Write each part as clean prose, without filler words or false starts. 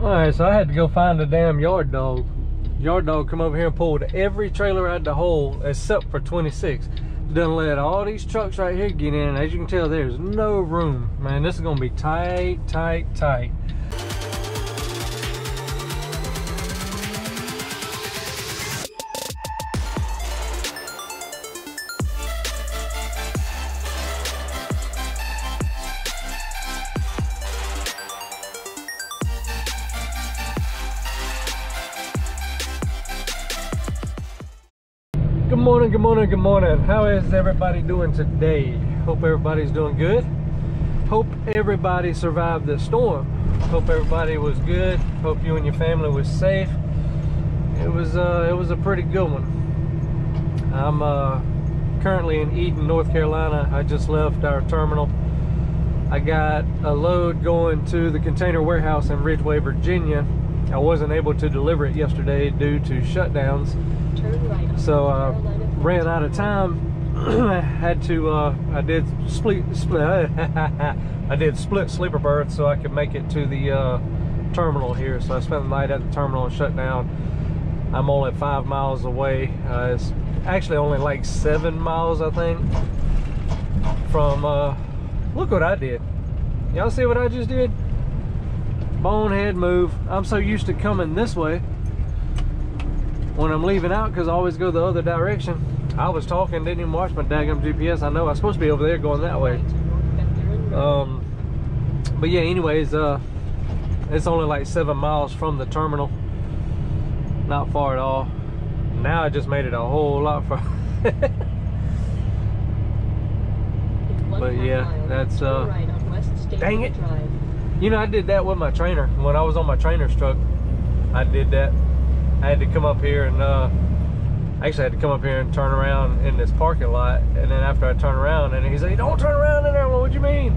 Alright, so I had to go find a damn yard dog. Yard dog come over here and pulled every trailer out the hole except for 26. Done let all these trucks right here get in. As you can tell, there's no room. Man, this is gonna be tight, tight, tight. Good morning, good morning, good morning. How is everybody doing today? Hope everybody's doing good. Hope everybody survived the storm. Hope everybody was good. Hope you and your family was safe. It was a pretty good one. I'm currently in Eden, North Carolina. I just left our terminal. I got a load going to the container warehouse in Ridgeway, Virginia. I wasn't able to deliver it yesterday due to shutdowns. So I ran out of time. I had to I did split sleeper berth so I could make it to the terminal here. So I spent the night at the terminal and shut down. I'm only 5 miles away. It's actually only like 7 miles, I think, from look what I did. Y'all see what I just did? Bonehead move. I'm so used to coming this way when I'm leaving out because I always go the other direction. I was talking, didn't even watch my daggum GPS. I know I'm supposed to be over there going that way. But yeah, anyways, it's only like 7 miles from the terminal. Not far at all. Now I just made it a whole lot far. But yeah, that's dang it. You know, I did that with my trainer. When I was on my trainer's truck, I did that. I had to come up here and actually had to come up here and turn around in this parking lot. And then after I turn around, and he said, "Don't turn around in there." Well, what do you mean?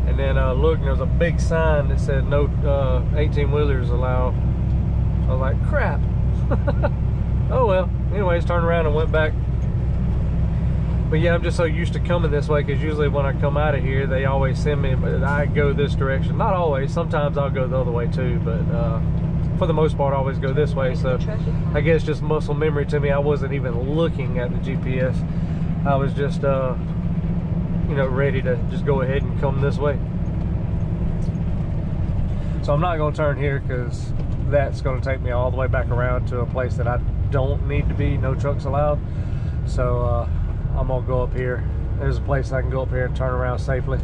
And then look, and there was a big sign that said no 18-wheelers allowed. I was like, crap. Oh well. Anyways, turned around and went back. But yeah, I'm just so used to coming this way because usually when I come out of here, they always send me, but I go this direction. Not always. Sometimes I'll go the other way too, but for the most part, I always go this way. So I guess just muscle memory to me. I wasn't even looking at the GPS. I was just, you know, ready to just go ahead and come this way. So I'm not going to turn here because that's going to take me all the way back around to a place that I don't need to be. No trucks allowed. So I'm going to go up here. There's a place I can go up here and turn around safely.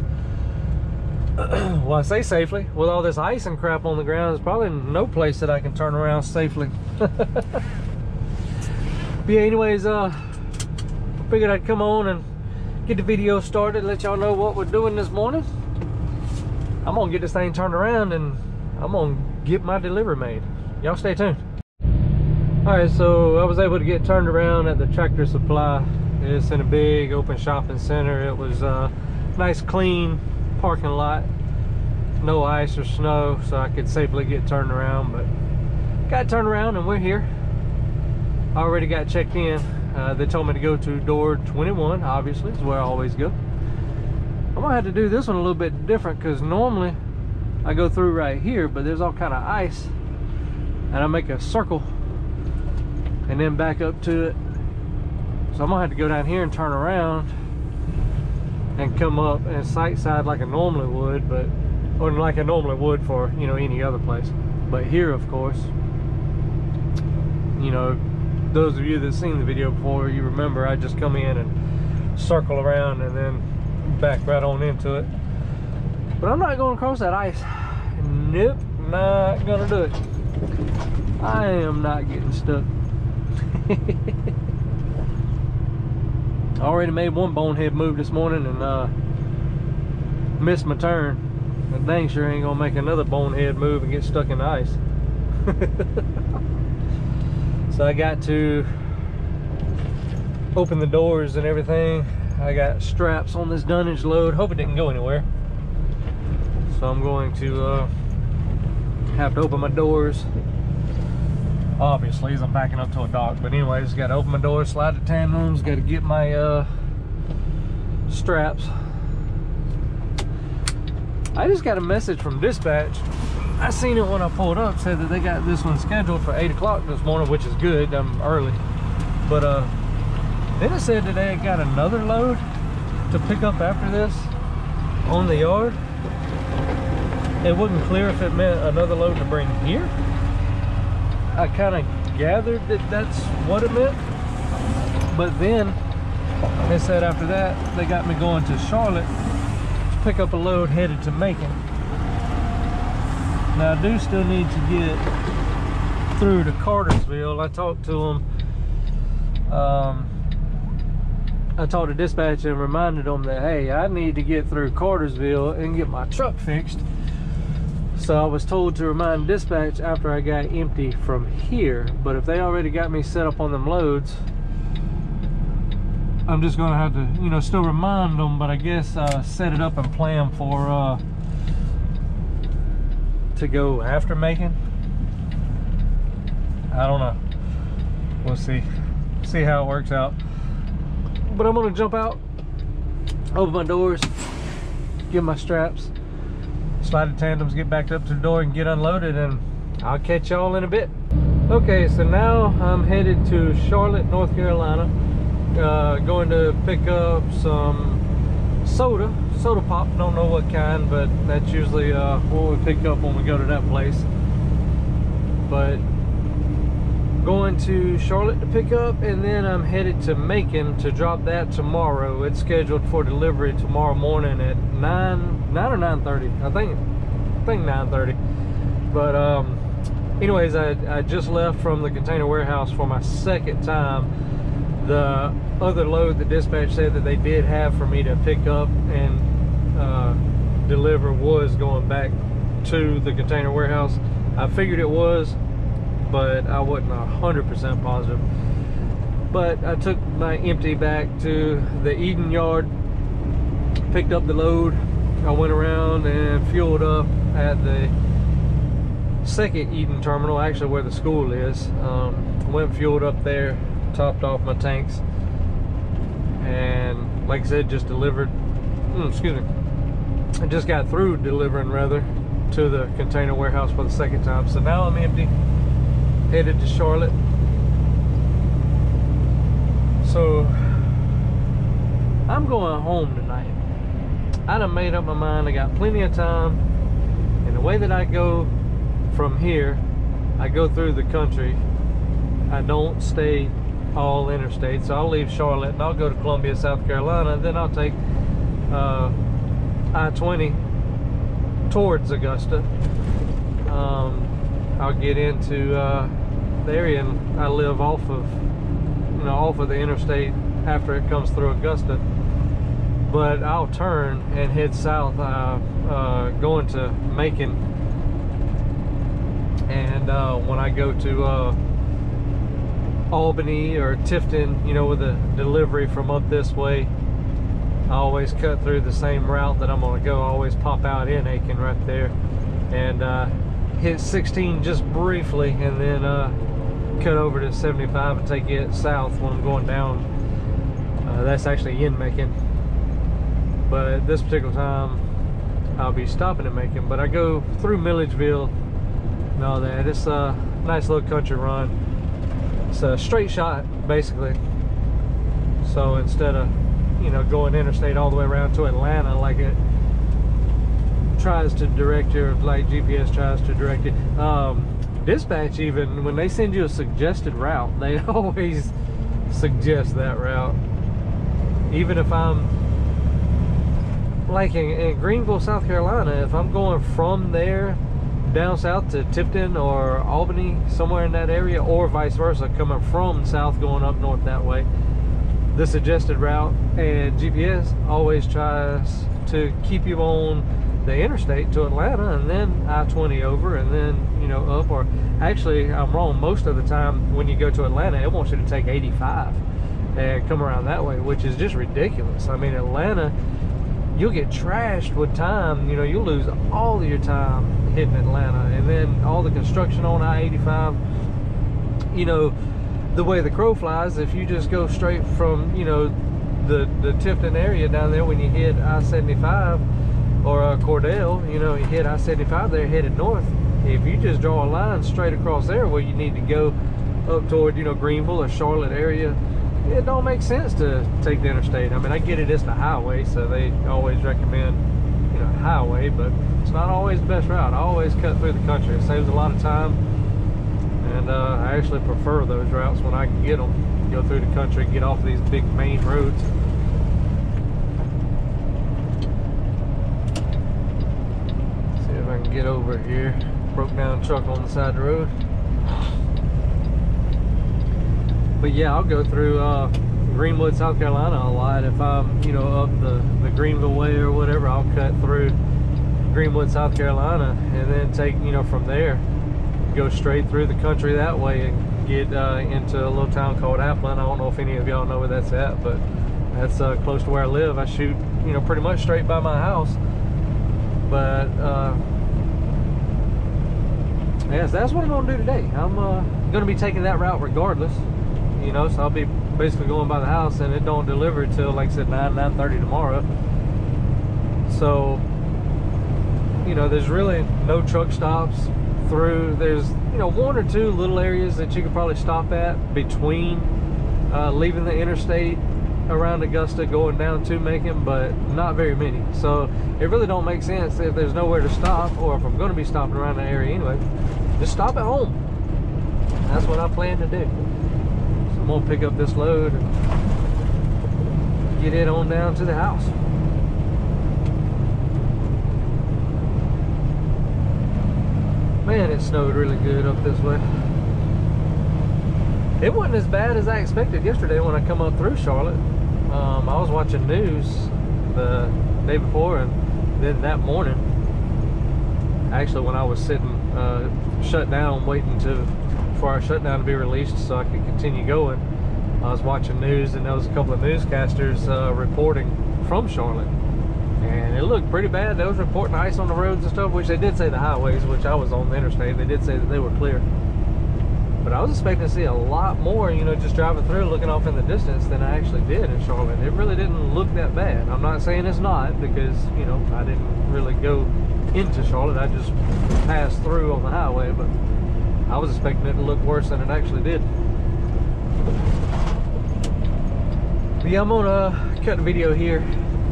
Well, I say safely. With all this ice and crap on the ground, there's probably no place that I can turn around safely. But yeah, anyways, figured I'd come on and get the video started, let y'all know what we're doing this morning. I'm gonna get this thing turned around and I'm gonna get my delivery made. Y'all stay tuned. Alright, so I was able to get turned around at the Tractor Supply. It's in a big open shopping center. It was a nice clean parking lot, no ice or snow, so I could safely get turned around. But got turned around and we're here. I already got checked in. They told me to go to door 21, obviously is where I always go. I'm gonna have to do this one a little bit different because normally I go through right here, but there's all kind of ice and I make a circle and then back up to it. So I'm gonna have to go down here and turn around and come up and sight side like I normally would, but or like I normally would for, you know, any other place. But here, of course, you know, those of you that seen the video before, you remember I just come in and circle around and then back right on into it. But I'm not going across that ice. Nope, not gonna do it. I am not getting stuck. I already made one bonehead move this morning and missed my turn. I dang sure ain't gonna make another bonehead move and get stuck in the ice. So I got to open the doors and everything. I got straps on this dunnage load. Hope it didn't go anywhere. So I'm going to have to open my doors. Obviously, as I'm backing up to a dock. But anyways, got to open my doors, slide the tandems, got to get my straps. I just got a message from dispatch I seen it when I pulled up, said that they got this one scheduled for 8 o'clock this morning, which is good. I'm early. But then it said that they got another load to pick up after this on the yard. It wasn't clear if it meant another load to bring here. I kind of gathered that that's what it meant. But then they said after that, they got me going to Charlotte to pick up a load headed to Macon. Now I do still need to get through to Cartersville. I talked to them. I talked to dispatch and reminded them that, hey, I need to get through Cartersville and get my truck fixed. So I was told to remind dispatch after I got empty from here. But if they already got me set up on them loads, I'm just gonna have to, you know, still remind them, but I guess set it up and plan for to go after Macon. I don't know. We'll see how it works out. But I'm gonna jump out, open my doors, get my straps, slide the tandems, get backed up to the door and get unloaded, and I'll catch y'all in a bit. Okay, so now I'm headed to Charlotte, North Carolina. Going to pick up some soda pop. Don't know what kind, but that's usually what we pick up when we go to that place. But going to Charlotte to pick up, and then I'm headed to Macon to drop that tomorrow. It's scheduled for delivery tomorrow morning at 9 or 9:30. I think 9:30. But anyways, I just left from the container warehouse for my second time. The other load the dispatch said that they did have for me to pick up and deliver was going back to the container warehouse. I figured it was, but I wasn't 100% positive. But I took my empty back to the Eden yard, picked up the load. I went around and fueled up at the second Eden terminal, actually where the school is. Went and fueled up there, topped off my tanks, and like I said, just delivered, excuse me, I just got through delivering rather to the container warehouse for the second time. So now I'm empty, headed to Charlotte. So I'm going home tonight. I done made up my mind. I got plenty of time, and the way that I go from here, I go through the country. I don't stay all interstate, so I'll leave Charlotte and I'll go to Columbia, South Carolina, and then I'll take I-20 towards Augusta. I'll get into the area, and I live off of the interstate after it comes through Augusta. But I'll turn and head south, going to Macon, and when I go to Albany or Tifton, you know, with a delivery from up this way, I always cut through the same route that I'm gonna go. I always pop out in Aiken right there and hit 16 just briefly, and then cut over to 75 and take it south when I'm going down. That's actually in Macon, but this particular time I'll be stopping in Macon. But I go through Milledgeville and all that. It's a nice little country run. It's a straight shot basically, so instead of, you know, going interstate all the way around to Atlanta like it tries to direct you, or like GPS tries to direct you. Dispatch, even when they send you a suggested route, they always suggest that route. Even if I'm like in Greenville, South Carolina, if I'm going from there down south to Tifton or Albany, somewhere in that area, or vice versa, coming from south going up north that way, the suggested route and GPS always tries to keep you on the interstate to Atlanta, and then I-20 over, and then, you know, up. Or actually, I'm wrong, most of the time when you go to Atlanta, it wants you to take 85 and come around that way, which is just ridiculous. I mean, Atlanta, you'll get trashed with time. You know, you'll lose all of your time hitting Atlanta, and then all the construction on I-85, you know, the way the crow flies, if you just go straight from, you know, the Tifton area down there, when you hit I-75 or Cordell, you know, you hit I-75 there headed north, if you just draw a line straight across there where you need to go up toward, you know, Greenville or Charlotte area, it don't make sense to take the interstate. I mean, I get it, it's the highway, so they always recommend, you know, highway, but it's not always the best route. I always cut through the country. It saves a lot of time, and I actually prefer those routes when I can get them. Go through the country, get off these big main roads. See if I can get over here. Broke down truck on the side of the road. But yeah, I'll go through Greenwood, South Carolina a lot. If I'm, you know, up the Greenville way or whatever, I'll cut through Greenwood, South Carolina, and then take, you know, from there, go straight through the country that way and get into a little town called Applin. I don't know if any of y'all know where that's at, but that's close to where I live. I shoot, you know, pretty much straight by my house. But yes, that's what I'm gonna do today. I'm gonna be taking that route regardless, you know, so I'll be basically going by the house, and it don't deliver till, like I said, 9:30 tomorrow. So, you know, there's really no truck stops through. There's, you know, one or two little areas that you could probably stop at between leaving the interstate around Augusta going down to Macon, but not very many. So it really don't make sense if there's nowhere to stop, or if I'm going to be stopping around the area anyway, just stop at home. That's what I plan to do. So I'm gonna pick up this load and get it on down to the house. Man, it snowed really good up this way. It wasn't as bad as I expected yesterday when I come up through Charlotte. I was watching news the day before, and then that morning, actually when I was sitting shut down waiting for our shutdown to be released so I could continue going, I was watching news, and there was a couple of newscasters reporting from Charlotte, and it looked pretty bad. They was reporting ice on the roads and stuff, which they did say the highways, which I was on the interstate, they did say that they were clear. But I was expecting to see a lot more, you know, just driving through, looking off in the distance, than I actually did in Charlotte. It really didn't look that bad. I'm not saying it's not, because, you know, I didn't really go into Charlotte. I just passed through on the highway, but I was expecting it to look worse than it actually did. But yeah, I'm gonna cut the video here.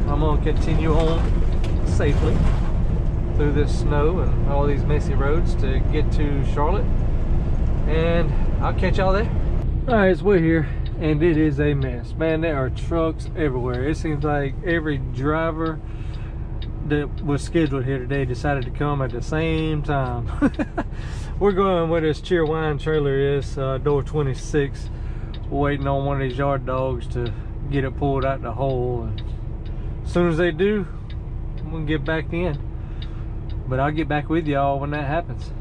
I'm gonna continue on safely through this snow and all these messy roads to get to Charlotte, and I'll catch y'all there. All right, so we're here, and it is a mess, man. There are trucks everywhere. It seems like every driver that was scheduled here today decided to come at the same time. We're going where this Cheer Wine trailer is, door 26, waiting on one of these yard dogs to get it pulled out the hole, and as soon as they do, I'm gonna get back in. But I'll get back with y'all when that happens.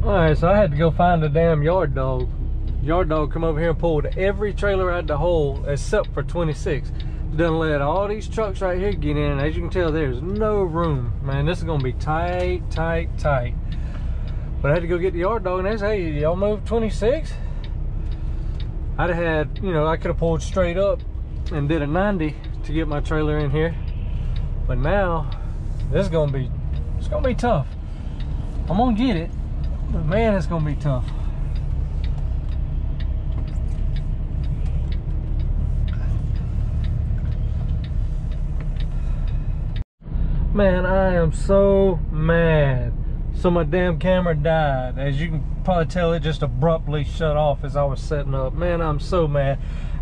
Alright, so I had to go find a damn yard dog. Yard dog come over here and pulled every trailer out the hole except for 26. Done let all these trucks right here get in. As you can tell, there's no room. Man, this is gonna be tight, tight, tight. But I had to go get the yard dog, and they say, hey, y'all move 26? I'd have had, you know, I could have pulled straight up and did a 90 to get my trailer in here. But now, this is gonna be, it's gonna be tough. I'm gonna get it, but man, it's gonna be tough. Man, I am so mad. So my damn camera died. As you can probably tell, it just abruptly shut off as I was setting up. Man, I'm so mad.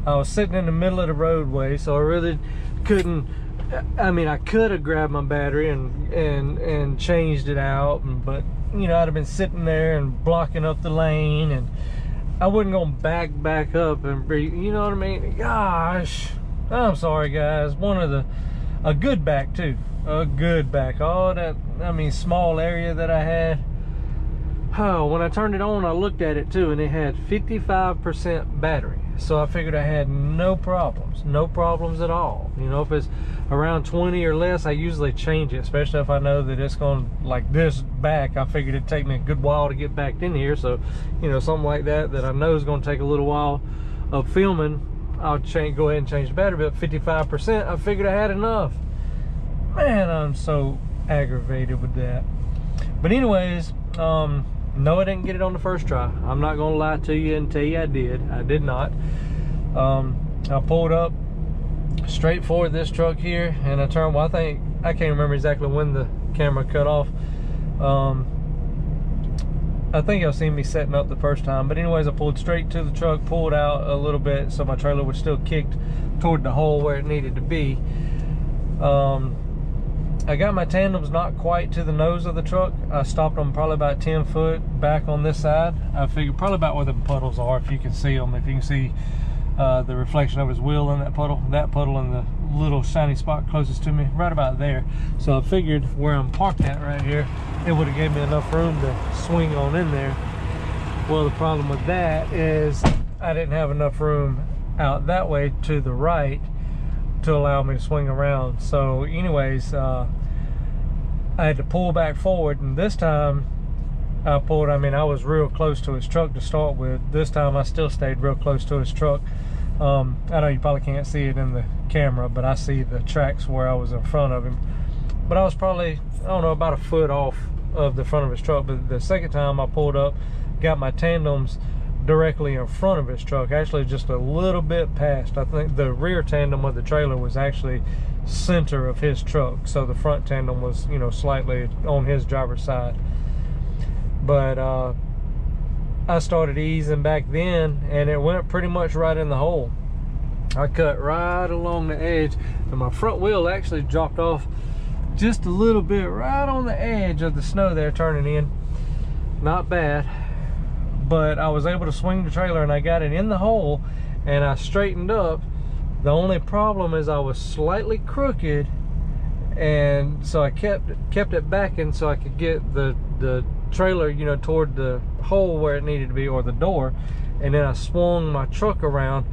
I was sitting in the middle of the roadway, so I really couldn't. I mean, I could have grabbed my battery and changed it out, but you know, I'd have been sitting there and blocking up the lane, and I wasn't gonna back up and breathe. You know what I mean? Gosh, I'm sorry, guys. A good back too. A good back. All that, I mean, small area that I had. Oh, when I turned it on, I looked at it too, and it had 55% battery. So I figured I had no problems at all. You know, if it's around 20 or less, I usually change it, especially if I know that it's going like this back. I figured it'd take me a good while to get back in here. So, you know, something like that I know is going to take a little while of filming, I'll go ahead and change the battery. But 55%, I figured I had enough. Man, I'm so aggravated with that. But anyways, No, I didn't get it on the first try. I'm not gonna lie to you and tell you I did not. I pulled up straight for this truck here, and I turned, well, I can't remember exactly when the camera cut off. I think y'all seen me setting up the first time, but anyways, I pulled straight to the truck, pulled out a little bit so my trailer was still kicked toward the hole where it needed to be. I got my tandems not quite to the nose of the truck. I stopped them probably about 10 foot back on this side. I figured probably about where the puddles are, if you can see them. If you can see the reflection of his wheel in that puddle and the little shiny spot closest to me, right about there. So I figured where I'm parked at right here, it would have gave me enough room to swing on in there. Well, the problem with that is I didn't have enough room out that way to the right to allow me to swing around. So anyways, I had to pull back forward, and this time I was real close to his truck to start with. This time I still stayed real close to his truck. I know you probably can't see it in the camera, but I see the tracks where I was in front of him. But I was probably, I don't know, about a foot off of the front of his truck. But the second time I pulled up, got my tandems directly in front of his truck, actually just a little bit past. I think the rear tandem of the trailer was actually center of his truck, so the front tandem was, you know, slightly on his driver's side. But I started easing back then, and it went pretty much right in the hole. I cut right along the edge, and my front wheel actually dropped off just a little bit right on the edge of the snow there turning in. Not bad, but I was able to swing the trailer, and I got it in the hole, and I straightened up. The only problem is I was slightly crooked, and so I kept it backing so I could get the trailer, you know, toward the hole where it needed to be, or the door. And then I swung my truck around,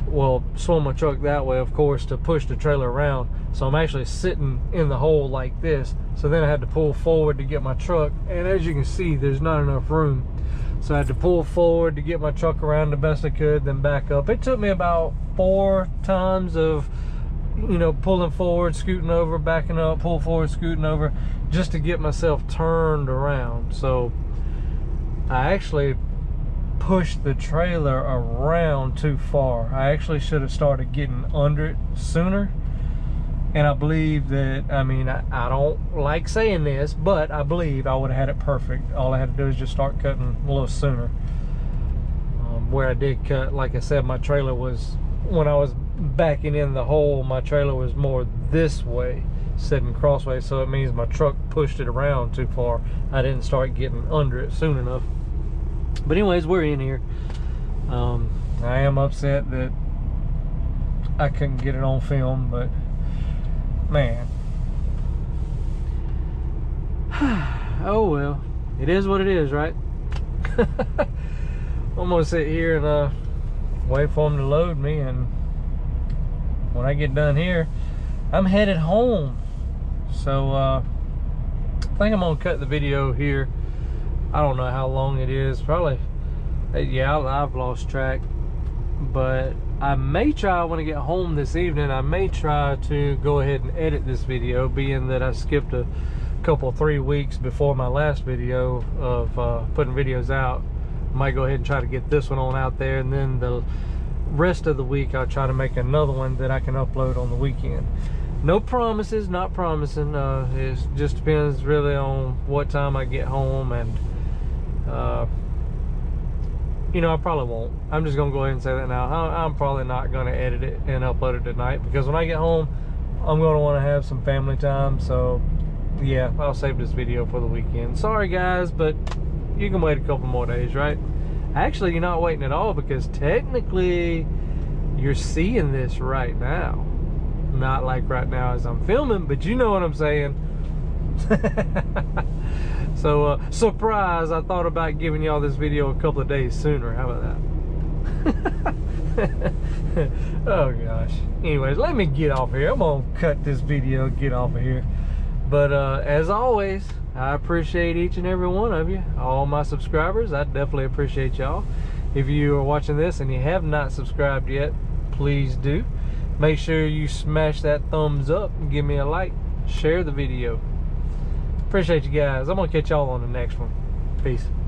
well, swung my truck that way, of course, to push the trailer around. So I'm actually sitting in the hole like this. So then I had to pull forward to get my truck, and as you can see, there's not enough room. So I had to pull forward to get my truck around the best I could, then back up. It took me about 4 times of, you know, pulling forward, scooting over, backing up, pull forward, scooting over, just to get myself turned around. So I actually pushed the trailer around too far. I actually should have started getting under it sooner. And I believe that, I mean, I don't like saying this, but I believe I would have had it perfect. All I had to do is just start cutting a little sooner. Where I did cut, like I said, my trailer was, when I was backing in the hole, my trailer was more this way, sitting crossways, so it means my truck pushed it around too far. I didn't start getting under it soon enough. But anyways, we're in here. I am upset that I couldn't get it on film, but man, oh well, it is what it is, right? I'm gonna sit here and wait for them to load me, and when I get done here, I'm headed home. So I think I'm gonna cut the video here. I don't know how long it is, probably, yeah, I've lost track, but I may try, when I get home this evening, I may try to go ahead and edit this video, being that I skipped a couple 3 weeks before my last video of putting videos out. I might go ahead and try to get this one on out there, and then the rest of the week I'll try to make another one that I can upload on the weekend. No promises, not promising. It just depends really on what time I get home, and you know, I probably won't. I'm just gonna go ahead and say that now. I'm probably not gonna edit it and upload it tonight, because when I get home, I'm gonna want to have some family time. So yeah, I'll save this video for the weekend. Sorry guys, but you can wait a couple more days, right? Actually, you're not waiting at all, because technically you're seeing this right now. Not like right now as I'm filming, but you know what I'm saying. So surprise, I thought about giving y'all this video a couple of days sooner. How about that? Oh gosh. Anyways, let me get off here. I'm gonna cut this video, get off of here. But as always, I appreciate each and every one of you, all my subscribers. I definitely appreciate y'all. If you are watching this and you have not subscribed yet, please do. Make sure you smash that thumbs up and give me a like. Share the video. Appreciate you guys. I'm gonna catch y'all on the next one. Peace.